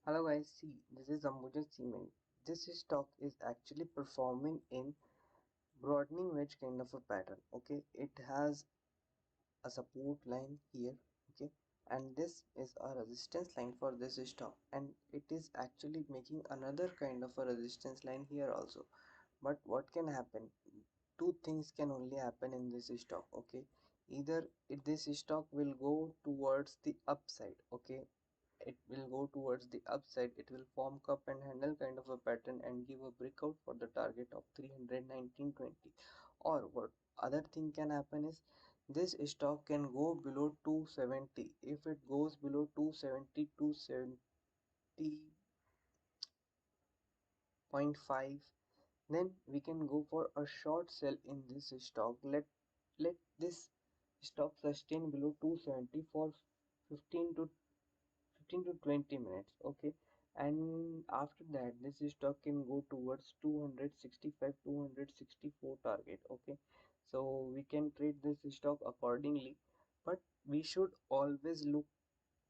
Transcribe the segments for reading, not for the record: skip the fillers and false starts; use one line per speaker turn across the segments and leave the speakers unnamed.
Hello guys, see this is Ambuja cement. This stock is actually performing in broadening wedge kind of a pattern. Okay, it has a support line here. Okay, and this is a resistance line for this stock, and it is actually making another kind of a resistance line here also. But what can happen? Two things can only happen in this stock. Okay, either this stock will go towards the upside. Okay, it will go towards the upside, it will form cup and handle kind of a pattern and give a breakout for the target of 319.20. Or what other thing can happen is this stock can go below 270. If it goes below 270, 270.5, then we can go for a short sell in this stock. Let this stock sustain below 270 for 15 to 20 minutes. Okay, and after that this stock can go towards 265, 264 target. Okay, so we can trade this stock accordingly, but we should always look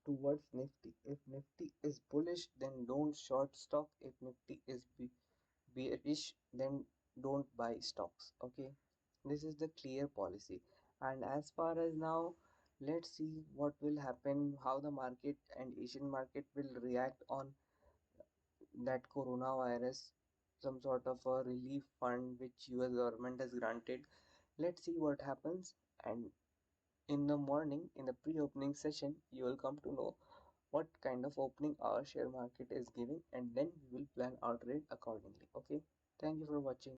towards nifty. If nifty is bullish, then don't short stock. If nifty is bearish, then don't buy stocks. Okay, this is the clear policy. And as far as now, let's see what will happen, how the market and Asian market will react on that coronavirus, some sort of a relief fund which US government has granted. Let's see what happens, and in the morning, in the pre-opening session, you will come to know what kind of opening our share market is giving, and then we will plan our trade accordingly. Okay, thank you for watching.